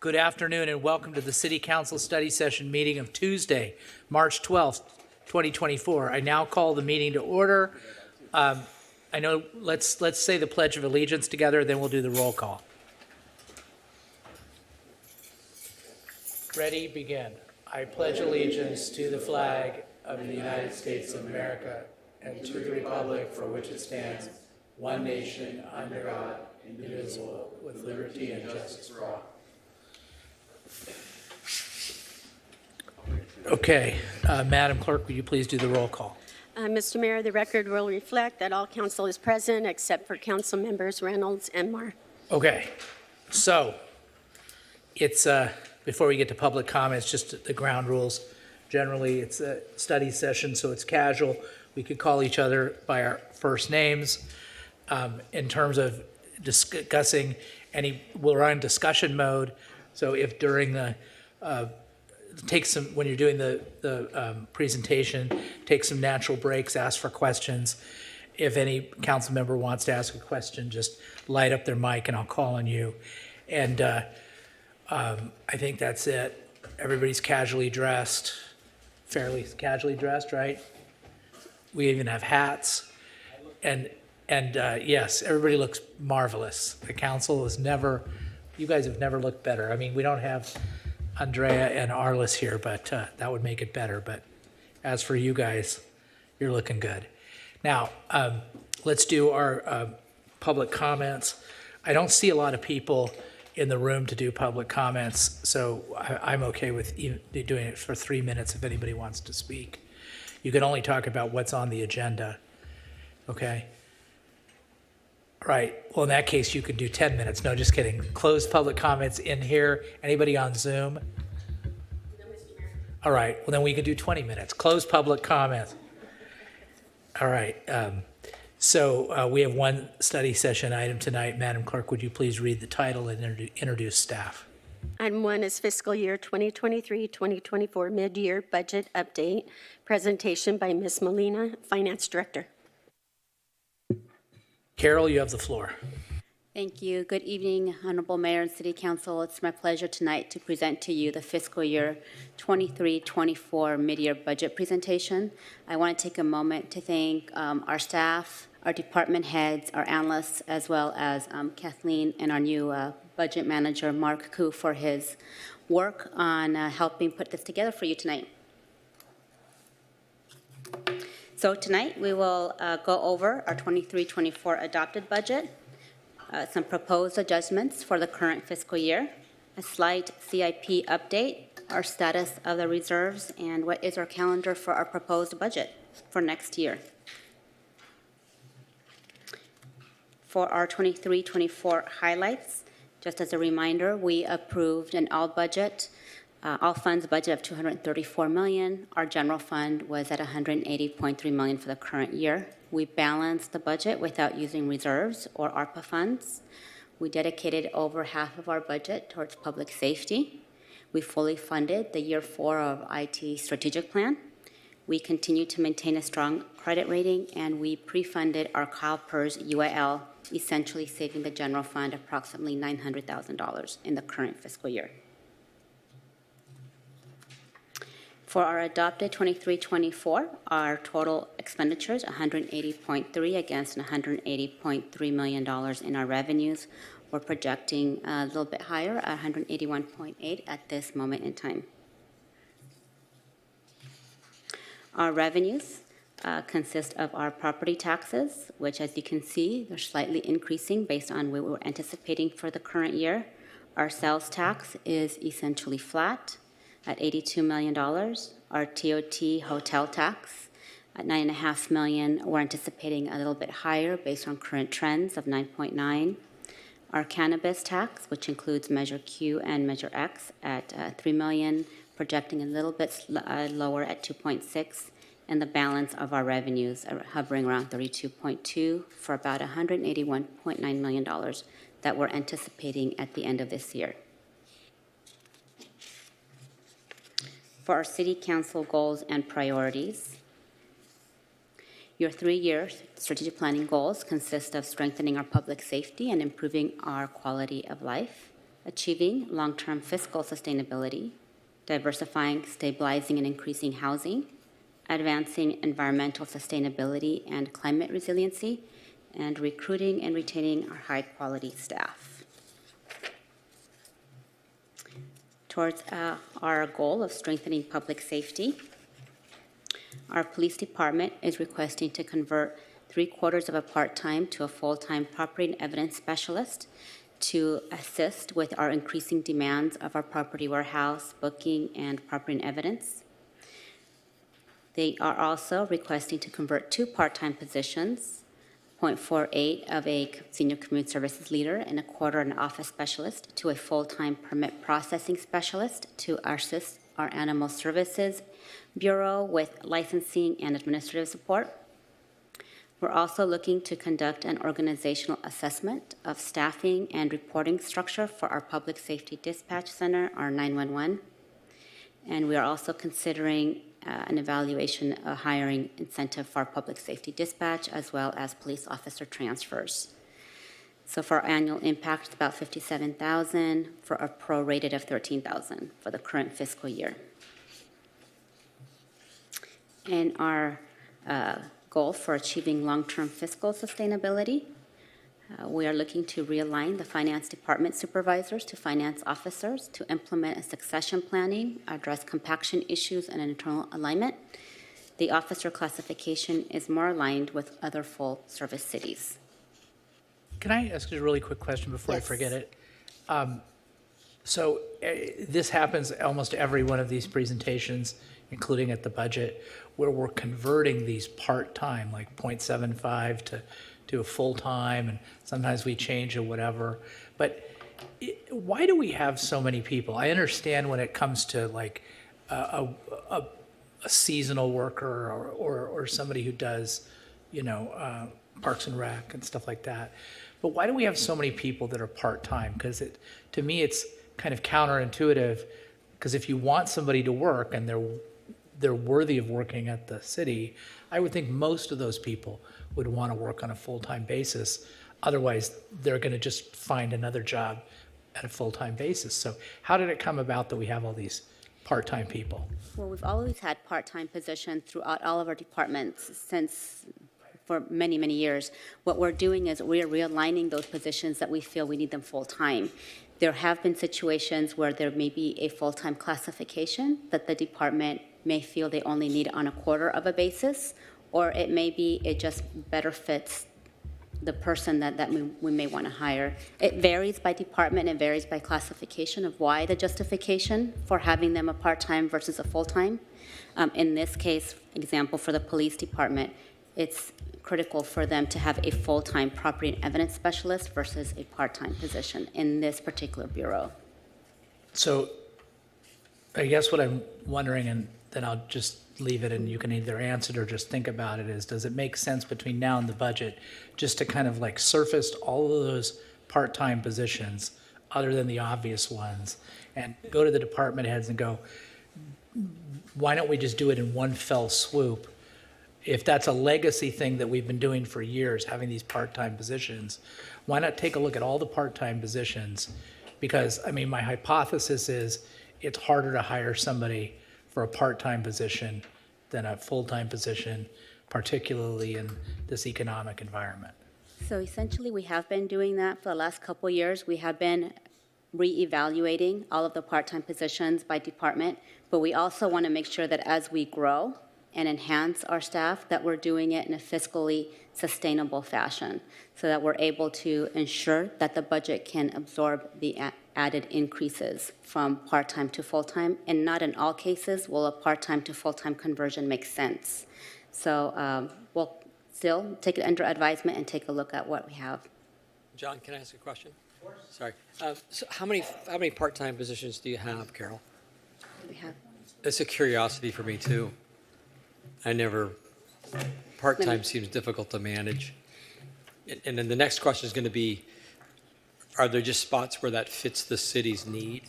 Good afternoon and welcome to the City Council Study Session meeting of Tuesday, March 12th, 2024. I now call the meeting to order. I know, let's say the Pledge of Allegiance together, then we'll do the roll call. Ready, begin. I pledge allegiance to the flag of the United States of America and to the republic for which it stands, one nation, under God, indivisible, with liberty and justice for all. Okay, Madam Clerk, will you please do the roll call? Mr. Mayor, the record will reflect that all council is present except for council members Reynolds and Marr. Okay, so it's, before we get to public comments, just the ground rules. Generally, it's a study session, so it's casual. We could call each other by our first names. In terms of discussing we're on discussion mode. So if during the, when you're doing the presentation, take some natural breaks, ask for questions. If any council member wants to ask a question, just light up their mic and I'll call on you. And I think that's it. Everybody's casually dressed, fairly casually dressed, right? We even have hats. And yes, everybody looks marvelous. The council has never, you guys have never looked better. I mean, we don't have Andrea and Arliss here, but that would make it better. But as for you guys, you're looking good. Now, let's do our public comments. I don't see a lot of people in the room to do public comments, so I'm okay with doing it for 3 minutes if anybody wants to speak. You can only talk about what's on the agenda, okay? Right, well, in that case, you could do 10 minutes. No, just kidding. Closed public comments in here. Anybody on Zoom? No, Mr. Mayor. All right, well, then we could do 20 minutes. Closed public comments. All right, so we have one study session item tonight. Madam Clerk, would you please read the title and introduce staff? Item 1 is fiscal year 2023-2024 mid-year budget update. Presentation by Ms. Molina, Finance Director. Carol, you have the floor. Thank you. Good evening, Honorable Mayor and City Council. It's my pleasure tonight to present to you the fiscal year 23-24 mid-year budget presentation. I want to take a moment to thank our staff, our department heads, our analysts, as well as Kathleen and our new budget manager, Mark Koo, for his work on helping put this together for you tonight. So tonight we will go over our 23-24 adopted budget, some proposed adjustments for the current fiscal year, a slight CIP update, our status of the reserves, and what is our calendar for our proposed budget for next year. For our 23-24 highlights, just as a reminder, we approved an all funds budget of $234 million. Our general fund was at $180.3 million for the current year. We balanced the budget without using reserves or ARPA funds. We dedicated over half of our budget towards public safety. We fully funded the year 4 of IT strategic plan. We continue to maintain a strong credit rating, and we pre-funded our CalPERS UIL, essentially saving the general fund approximately $900,000 in the current fiscal year. For our adopted 23-24, our total expenditures, $180.3 against $180.3 million in our revenues. We're projecting a little bit higher, $181.8 at this moment in time. Our revenues consist of our property taxes, which, as you can see, they're slightly increasing based on what we're anticipating for the current year. Our sales tax is essentially flat at $82 million. Our TOT hotel tax at $9.5 million. We're anticipating a little bit higher based on current trends of 9.9. Our cannabis tax, which includes Measure Q and Measure X, at $3 million, projecting a little bit lower at 2.6. And the balance of our revenues are hovering around 32.2 for about $181.9 million that we're anticipating at the end of this year. For our City Council goals and priorities, your 3-year strategic planning goals consist of strengthening our public safety and improving our quality of life, achieving long-term fiscal sustainability, diversifying, stabilizing, and increasing housing, advancing environmental sustainability and climate resiliency, and recruiting and retaining our high-quality staff. Towards our goal of strengthening public safety, our police department is requesting to convert 3/4 of a part-time to a full-time property and evidence specialist to assist with our increasing demands of our property warehouse, booking, and property and evidence. They are also requesting to convert 2 part-time positions, 0.48 of a senior community services leader and 1/4 an office specialist, to a full-time permit processing specialist to assist our animal services bureau with licensing and administrative support. We're also looking to conduct an organizational assessment of staffing and reporting structure for our public safety dispatch center, our 911. And we are also considering an evaluation of hiring incentive for our public safety dispatch as well as police officer transfers. So for our annual impact, it's about $57,000 for a prorated of $13,000 for the current fiscal year. And our goal for achieving long-term fiscal sustainability, we are looking to realign the finance department supervisors to finance officers to implement a succession planning, address compaction issues, and internal alignment. The officer classification is more aligned with other full-service cities. Can I ask you a really quick question before I Yes. forget it? So this happens almost every one of these presentations, including at the budget, where we're converting these part-time, like 0.75 to a full-time, and sometimes we change or whatever. But why do we have so many people? I understand when it comes to like a seasonal worker or somebody who does, Parks and Rec and stuff like that. But why do we have so many people that are part-time? Because to me, it's kind of counterintuitive, because if you want somebody to work and they're worthy of working at the city, I would think most of those people would want to work on a full-time basis. Otherwise, they're going to just find another job at a full-time basis. So how did it come about that we have all these part-time people? Well, we've always had part-time positions throughout all of our departments for many, many years. What we're doing is we're realigning those positions that we feel we need them full-time. There have been situations where there may be a full-time classification that the department may feel they only need on a 1/4 of a basis, or it may be it just better fits the person that we may want to hire. It varies by department, it varies by classification of why the justification for having them a part-time versus a full-time. In this case, example, for the police department, it's critical for them to have a full-time property and evidence specialist versus a part-time position in this particular bureau. So I guess what I'm wondering, and then I'll just leave it and you can either answer it or just think about it, is does it make sense between now and the budget just to kind of like surface all of those part-time positions other than the obvious ones and go to the department heads and go, why don't we just do it in one fell swoop? If that's a legacy thing that we've been doing for years, having these part-time positions, why not take a look at all the part-time positions? Because, I mean, my hypothesis is it's harder to hire somebody for a part-time position than a full-time position, particularly in this economic environment. So essentially, we have been doing that for the last couple of years. We have been reevaluating all of the part-time positions by department, but we also want to make sure that as we grow and enhance our staff, that we're doing it in a fiscally sustainable fashion so that we're able to ensure that the budget can absorb the added increases from part-time to full-time, and not in all cases will a part-time to full-time conversion make sense. So we'll still take it under advisement and take a look at what we have. John, can I ask a question? Of course. Sorry. So how many part-time positions do you have, Carol? We have It's a curiosity for me too. Part-time seems difficult to manage. And then the next question is going to be, are there just spots where that fits the city's need?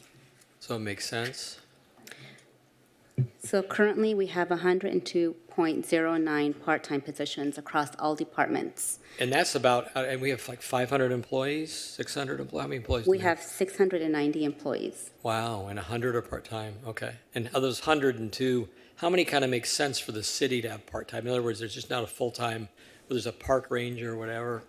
So it makes sense? So currently, we have 102.09 part-time positions across all departments. And that's about, and we have like 500 employees, 600 employees, how many employees do We we have 690 employees. Wow, and 100 are part-time, okay. And of those 102, how many kind of makes sense for the city to have part-time? In other words, there's just not a full-time, where there's a park ranger or whatever?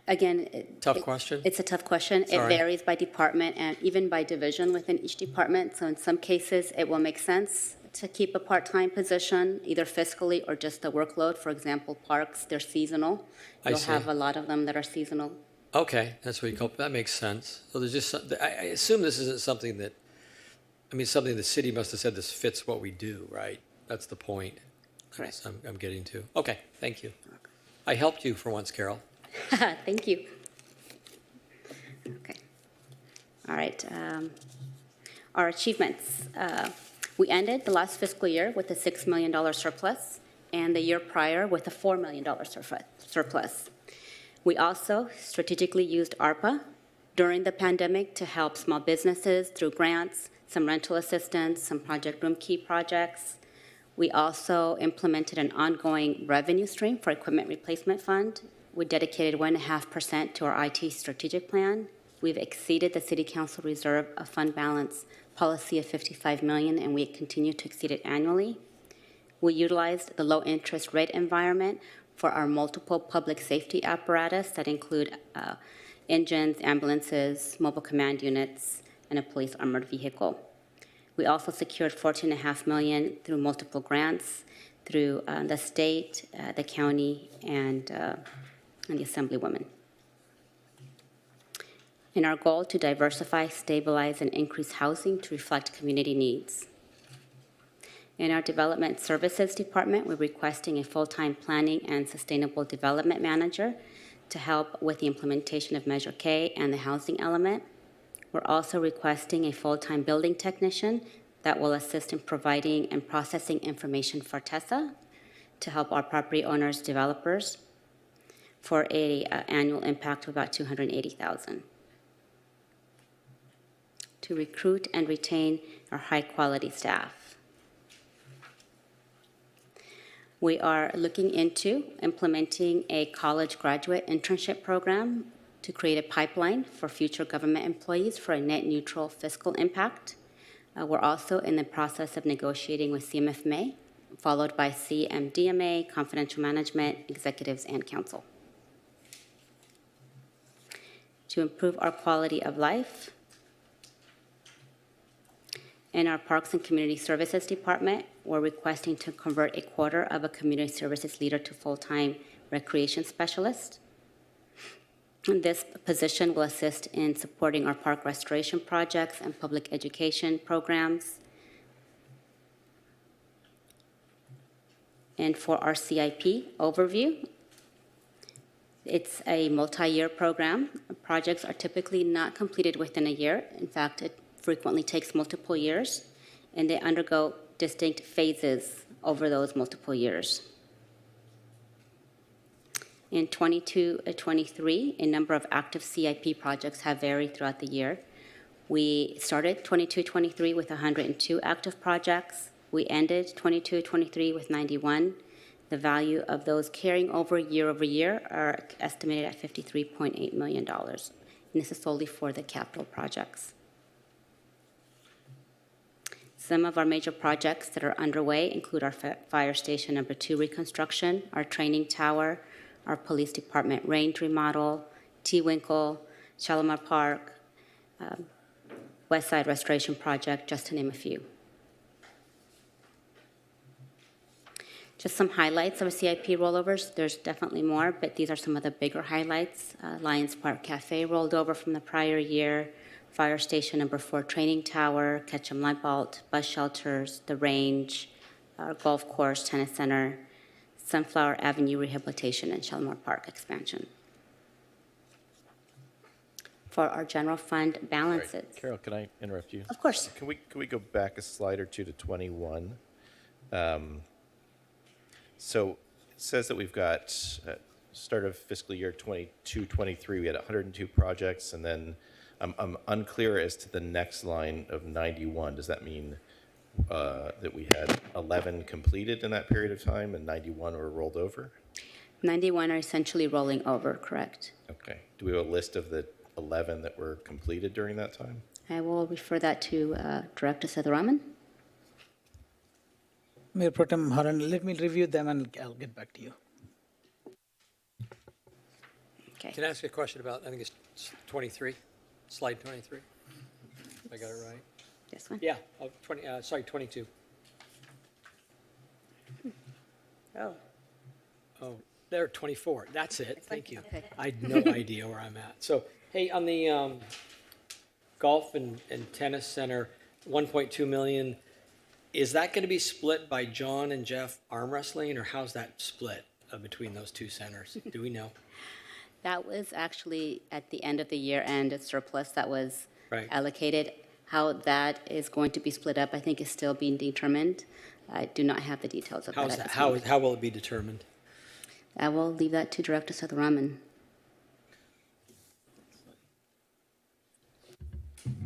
Again, Tough question? It's a tough question. It Sorry. varies by department and even by division within each department. So in some cases, it will make sense to keep a part-time position, either fiscally or just the workload. For example, parks, they're seasonal. I You'll see. have a lot of them that are seasonal. Okay, that's what you call, that makes sense. So there's just, I assume this isn't something that, I mean, something the city must have said this fits what we do, right? That's the point. Correct. I'm getting to. Okay, thank you. I helped you for once, Carol. Thank you. Okay. All right. Our achievements. We ended the last fiscal year with a $6 million surplus, and the year prior with a $4 million surplus. We also strategically used ARPA during the pandemic to help small businesses through grants, some rental assistance, some project room key projects. We also implemented an ongoing revenue stream for equipment replacement fund. We dedicated 1.5% to our IT strategic plan. We've exceeded the City Council reserve of fund balance policy of $55 million, and we continue to exceed it annually. We utilized the low interest rate environment for our multiple public safety apparatus that include engines, ambulances, mobile command units, and a police armored vehicle. We also secured $14.5 million through multiple grants through the state, the county, and the Assemblywoman. In our goal to diversify, stabilize, and increase housing to reflect community needs. In our Development Services Department, we're requesting a full-time planning and sustainable development manager to help with the implementation of Measure K and the housing element. We're also requesting a full-time building technician that will assist in providing and processing information for TESA to help our property owners, developers, for an annual impact of about $280,000. To recruit and retain our high-quality staff. We are looking into implementing a college graduate internship program to create a pipeline for future government employees for a net neutral fiscal impact. We're also in the process of negotiating with CMFMA, followed by CMDMA, confidential management, executives, and council. To improve our quality of life. In our Parks and Community Services Department, we're requesting to convert a quarter of a community services leader to full-time recreation specialist. And this position will assist in supporting our park restoration projects and public education programs. And for our CIP overview, it's a multi-year program. Projects are typically not completed within a year. In fact, it frequently takes multiple years, and they undergo distinct phases over those multiple years. In 22-23, a number of active CIP projects have varied throughout the year. We started 22-23 with 102 active projects. We ended 22-23 with 91. The value of those carrying over year are estimated at $53.8 million. And this is solely for the capital projects. Some of our major projects that are underway include our Fire Station number 2 reconstruction, our training tower, our Police Department range remodel, T-Winkle, Shalimar Park, West Side Restoration Project, just to name a few. Just some highlights of CIP rollovers. There's definitely more, but these are some of the bigger highlights. Lions Park Cafe rolled over from the prior year. Fire Station number 4 training tower, Ketchum Light Vault, bus shelters, the range, our golf course, tennis center, Sunflower Avenue rehabilitation, and Shalimar Park expansion. For our general fund balances. Right. Carol, can I interrupt you? Of course. Can we go back a slide or two to 21? So it says that we've got start of fiscal year 22-23, we had 102 projects, and then I'm unclear as to the next line of 91. Does that mean that we had 11 completed in that period of time and 91 were rolled over? 91 are essentially rolling over, correct? Okay. Do we have a list of the 11 that were completed during that time? I will refer that to Director Sethuraman. Mayor Pro Tem Haran, let me review them and I'll get back to you. Okay. Can I ask you a question about, I think it's 23, slide 23? If I got it right. This one? Yeah, 22. Oh. Oh, there, 24. That's it. Thank you. Okay. I had no idea where I'm at. So, hey, on the golf and tennis center, 1.2 million, is that going to be split by John and Jeff arm wrestling, or how's that split between those two centers? Do we know? That was actually at the end of the year and a surplus that was Right. allocated. How that is going to be split up, I think, is still being determined. I do not have the details of that. How's at that? this How moment. will it be determined? I will leave that to Director Sethuraman.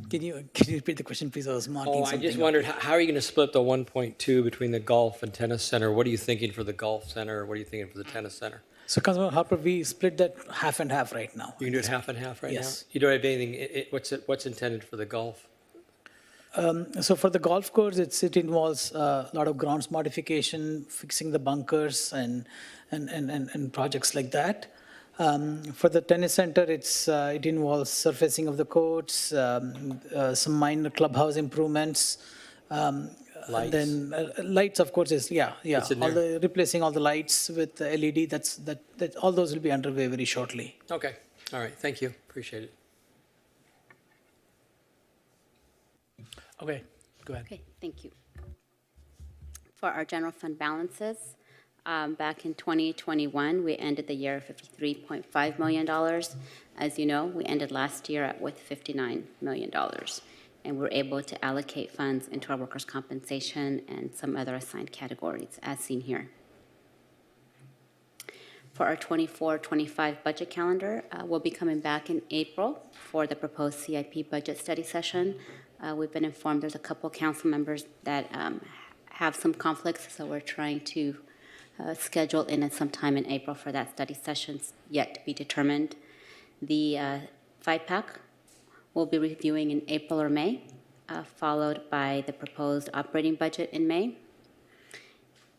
Can you repeat the question, please? I was marking Oh, I something. just up. wondered, how are you going to split the 1.2 between the golf and tennis center? What are you thinking for the golf center? What are you thinking for the tennis center? So, Councilman Harper, we split that half and half right now. You can do it half and half right now? Yes. You don't have anything, what's intended for the golf? So for the golf course, it involves a lot of grounds modification, fixing the bunkers and projects like that. For the tennis center, it involves surfacing of the courts, some minor clubhouse improvements. Lights? Then lights, of course, is It's in all there. the replacing all the lights with the LED. That all those will be underway very shortly. Okay, all right, thank you, appreciate it. Okay, go ahead. Okay, thank you. For our general fund balances, back in 2021, we ended the year at $53.5 million. As you know, we ended last year with $59 million. And we're able to allocate funds into our workers' compensation and some other assigned categories, as seen here. For our 24-25 budget calendar, we'll be coming back in April for the proposed CIP budget study session. We've been informed there's a couple council members that have some conflicts, so we're trying to schedule in at some time in April for that study session, yet to be determined. The 5-pack we'll be reviewing in April or May, followed by the proposed operating budget in May.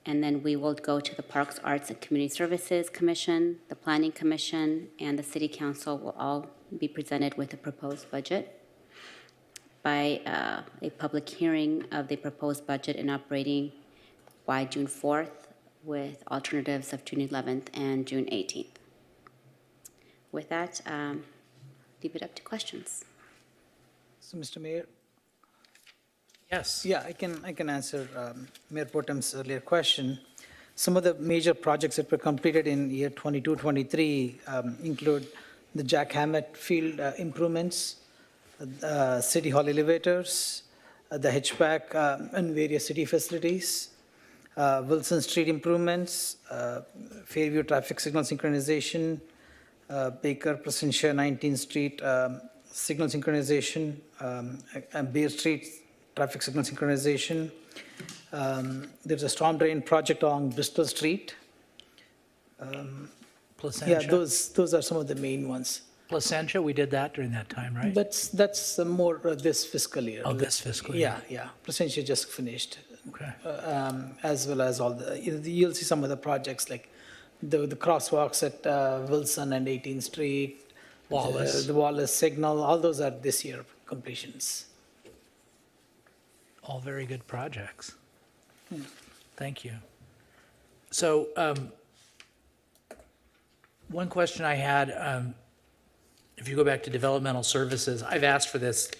And then we will go to the Parks, Arts, and Community Services Commission, the Planning Commission, and the City Council will all be presented with a proposed budget by a public hearing of the proposed budget and operating by June 4th, with alternatives of June 11th and June 18th. With that, leave it up to questions. So, Mr. Mayor, Yes. yeah, I can answer Mayor Pro Tem's earlier question. Some of the major projects that were completed in year 22-23 include the Jack Hammett Field improvements, City Hall elevators, the HVAC and various city facilities, Wilson Street improvements, Fairview traffic signal synchronization, Baker Placentia 19th Street signal synchronization, and Bear Street traffic signal synchronization. There's a storm drain project along Bristol Street. Placentia. Yeah, those are some of the main ones. Placentia, we did that during that time, right? That's more this fiscal year. Oh, this fiscal year. Yeah. Placentia just finished, Okay. as well as all you'll see some of the projects like the crosswalks at Wilson and 18th Street, Wallace. the Wallace signal. All those are this year completions. All very good projects. Thank you. So, one question I had, if you go back to developmental services, I've asked for this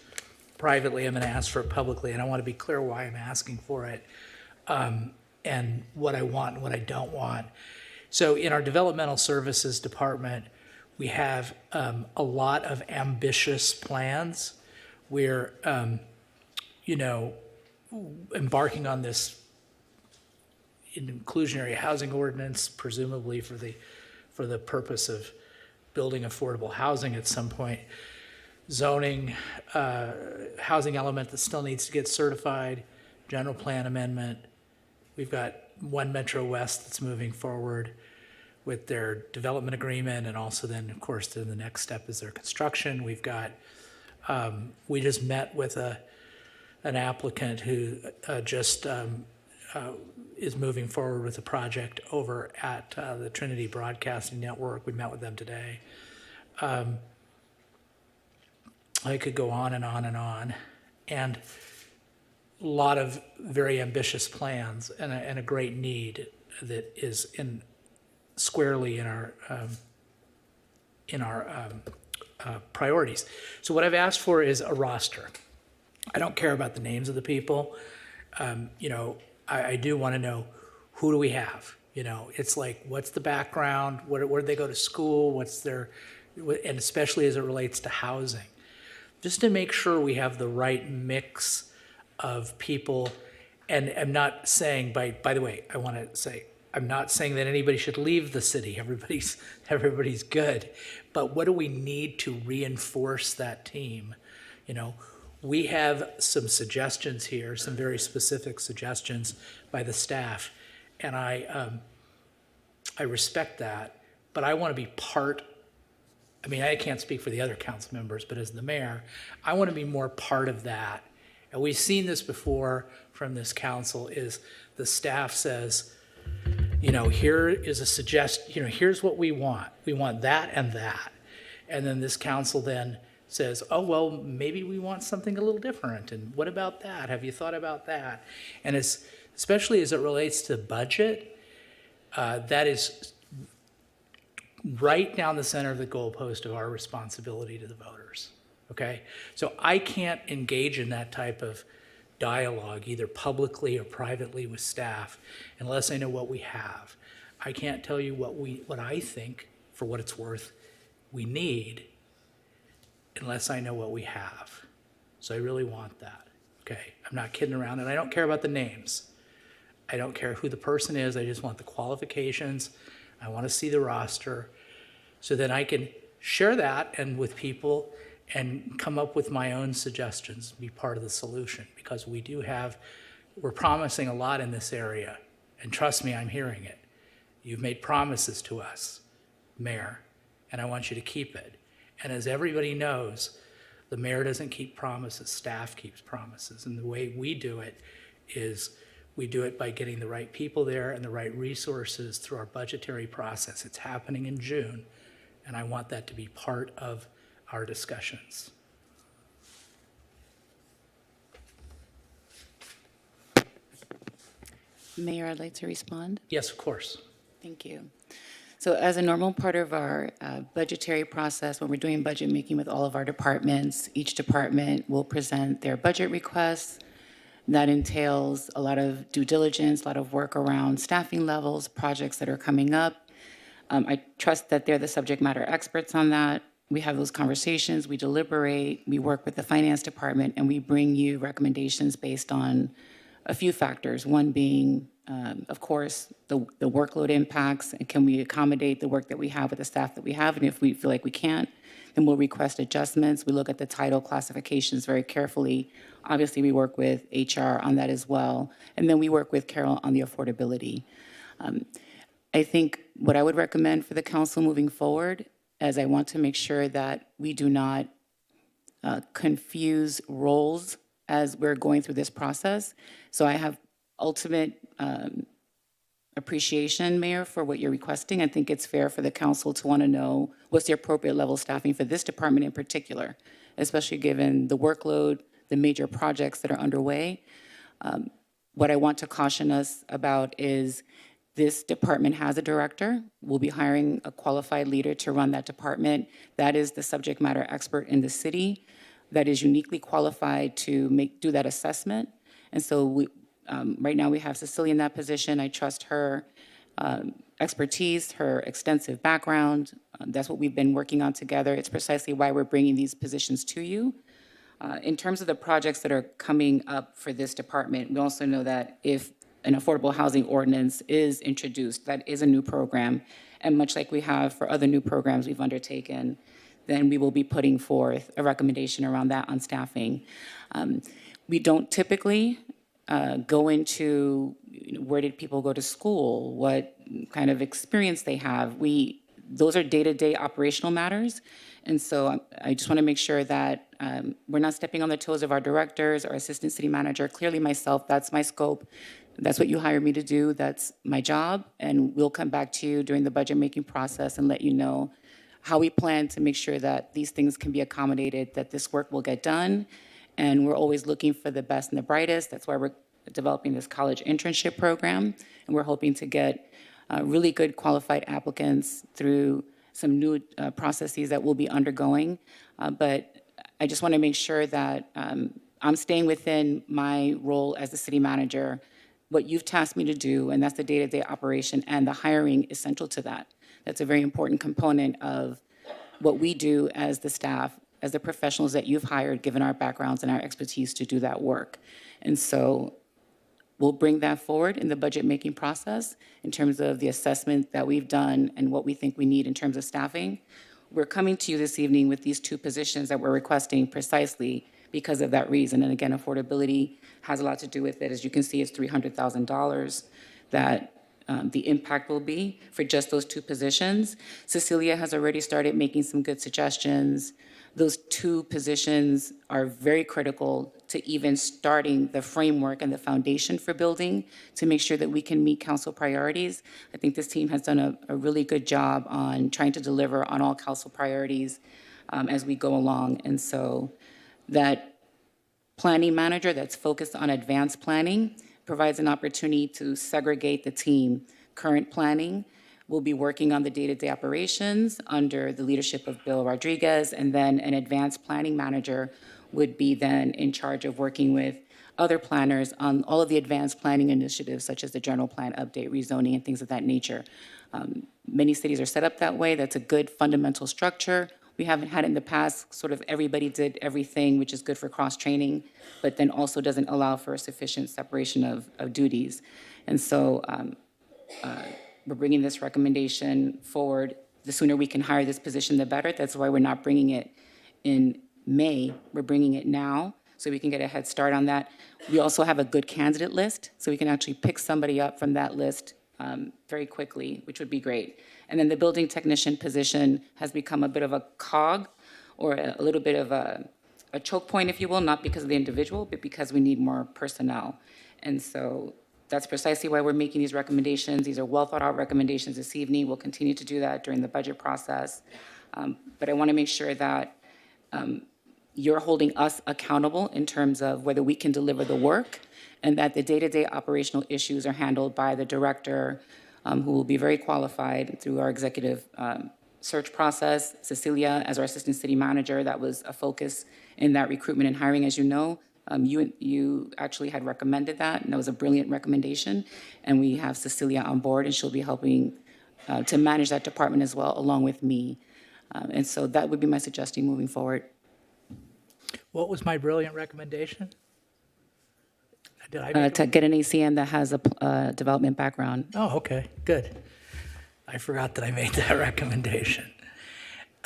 privately, I'm going to ask for it publicly, and I want to be clear why I'm asking for it, and what I want and what I don't want. So in our developmental services department, we have a lot of ambitious plans. We're, embarking on this inclusionary housing ordinance, presumably for the purpose of building affordable housing at some point. Zoning, housing element that still needs to get certified, general plan amendment. We've got One Metro West that's moving forward with their development agreement, and also then, of course, then the next step is their construction. We've got, we just met with an applicant who is moving forward with a project over at the Trinity Broadcasting Network. We met with them today. I could go on and on and on. And a lot of very ambitious plans and a great need that is squarely in our priorities. So what I've asked for is a roster. I don't care about the names of the people. I do want to know, who do we have? It's like, what's the background? Where did they go to school? What's their, and especially as it relates to housing, just to make sure we have the right mix of people. And I'm not saying, by the way, I want to say, I'm not saying that anybody should leave the city. Everybody's good. But what do we need to reinforce that team? We have some suggestions here, some very specific suggestions by the staff, and I respect that, but I want to be part. I mean, I can't speak for the other council members, but as the mayor, I want to be more part of that. And we've seen this before from this council, is the staff says, here is a suggestion, here's what we want. We want that and that. And then this council then says, oh, well, maybe we want something a little different. And what about that? Have you thought about that? And especially as it relates to budget, that is right down the center of the goalpost of our responsibility to the voters, okay? So I can't engage in that type of dialogue, either publicly or privately with staff, unless I know what we have. I can't tell you what I think, for what it's worth, we need, unless I know what we have. So I really want that, okay? I'm not kidding around, and I don't care about the names. I don't care who the person is, I just want the qualifications. I want to see the roster, so then I can share that and with people and come up with my own suggestions, be part of the solution, because we're promising a lot in this area, and trust me, I'm hearing it. You've made promises to us, Mayor, and I want you to keep it. And as everybody knows, the mayor doesn't keep promises, staff keeps promises. And the way we do it is we do it by getting the right people there and the right resources through our budgetary process. It's happening in June, and I want that to be part of our discussions. Mayor, I'd like to respond. Yes, of course. Thank you. So as a normal part of our budgetary process, when we're doing budget making with all of our departments, each department will present their budget requests. That entails a lot of due diligence, a lot of work around staffing levels, projects that are coming up. I trust that they're the subject matter experts on that. We have those conversations, we deliberate, we work with the finance department, and we bring you recommendations based on a few factors. One being, of course, the workload impacts, and can we accommodate the work that we have with the staff that we have? And if we feel like we can't, then we'll request adjustments. We look at the title classifications very carefully. Obviously, we work with HR on that as well. And then we work with Carol on the affordability. I think what I would recommend for the council moving forward, as I want to make sure that we do not confuse roles as we're going through this process. So I have ultimate appreciation, Mayor, for what you're requesting. I think it's fair for the council to want to know what's the appropriate level of staffing for this department in particular, especially given the workload, the major projects that are underway. What I want to caution us about is this department has a director. We'll be hiring a qualified leader to run that department. That is the subject matter expert in the city that is uniquely qualified to do that assessment. And so right now we have Cecilia in that position. I trust her expertise, her extensive background. That's what we've been working on together. It's precisely why we're bringing these positions to you. In terms of the projects that are coming up for this department, we also know that if an affordable housing ordinance is introduced, that is a new program. And much like we have for other new programs we've undertaken, then we will be putting forth a recommendation around that on staffing. We don't typically go into where did people go to school, what kind of experience they have. Those are day-to-day operational matters. And so I just want to make sure that we're not stepping on the toes of our directors or assistant city manager. Clearly myself, that's my scope. That's what you hired me to do. That's my job. And we'll come back to you during the budget making process and let you know how we plan to make sure that these things can be accommodated, that this work will get done. And we're always looking for the best and the brightest. That's why we're developing this college internship program. And we're hoping to get really good qualified applicants through some new processes that we'll be undergoing. But I just want to make sure that I'm staying within my role as the city manager, what you've tasked me to do, and that's the day-to-day operation, and the hiring essential to that. That's a very important component of what we do as the staff, as the professionals that you've hired, given our backgrounds and our expertise to do that work. And so we'll bring that forward in the budget-making process in terms of the assessment that we've done and what we think we need in terms of staffing. We're coming to you this evening with these two positions that we're requesting precisely because of that reason. And again, affordability has a lot to do with it. As you can see, it's $300,000 that the impact will be for just those two positions. Cecilia has already started making some good suggestions. Those two positions are very critical to even starting the framework and the foundation for building to make sure that we can meet council priorities. I think this team has done a really good job on trying to deliver on all council priorities as we go along. And so that planning manager that's focused on advanced planning provides an opportunity to segregate the team. Current planning will be working on the day-to-day operations under the leadership of Bill Rodriguez, and then an advanced planning manager would be then in charge of working with other planners on all of the advanced planning initiatives, such as the general plan update, rezoning, and things of that nature. Many cities are set up that way. That's a good fundamental structure. We haven't had it in the past, sort of everybody did everything, which is good for cross-training, but then also doesn't allow for a sufficient separation of duties. And so we're bringing this recommendation forward. The sooner we can hire this position, the better. That's why we're not bringing it in May. We're bringing it now so we can get a head start on that. We also have a good candidate list, so we can actually pick somebody up from that list very quickly, which would be great. And then the building technician position has become a bit of a cog or a little bit of a choke point, if you will, not because of the individual, but because we need more personnel. And so that's precisely why we're making these recommendations. These are well thought out recommendations this evening. We'll continue to do that during the budget process. But I want to make sure that you're holding us accountable in terms of whether we can deliver the work, and that the day-to-day operational issues are handled by the director, who will be very qualified through our executive search process. Cecilia, as our assistant city manager, that was a focus in that recruitment and hiring, as you know. You actually had recommended that, and that was a brilliant recommendation. And we have Cecilia on board, and she'll be helping to manage that department as well, along with me. And so that would be my suggestion moving forward. What was my brilliant recommendation? Did I make To get an ACN that has a development background. Oh, okay, good. I forgot that I made that recommendation.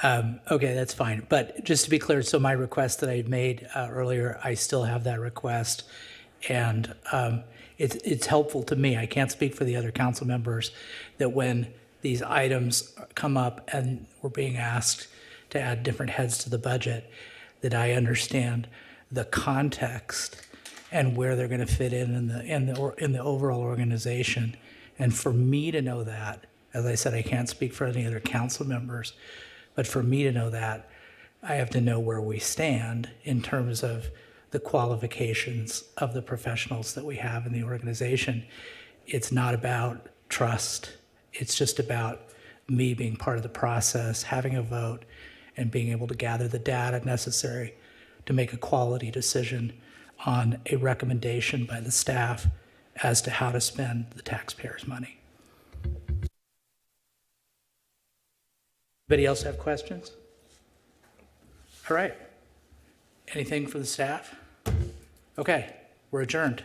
Okay, that's fine. But just to be clear, so my request that I made earlier, I still have that request. And it's helpful to me. I can't speak for the other council members that when these items come up and we're being asked to add different heads to the budget, that I understand the context and where they're going to fit in the overall organization. And for me to know that, as I said, I can't speak for any other council members, but for me to know that, I have to know where we stand in terms of the qualifications of the professionals that we have in the organization. It's not about trust. It's just about me being part of the process, having a vote, and being able to gather the data necessary to make a quality decision on a recommendation by the staff as to how to spend the taxpayers' money. Anybody else have questions? All right. Anything for the staff? Okay, we're adjourned.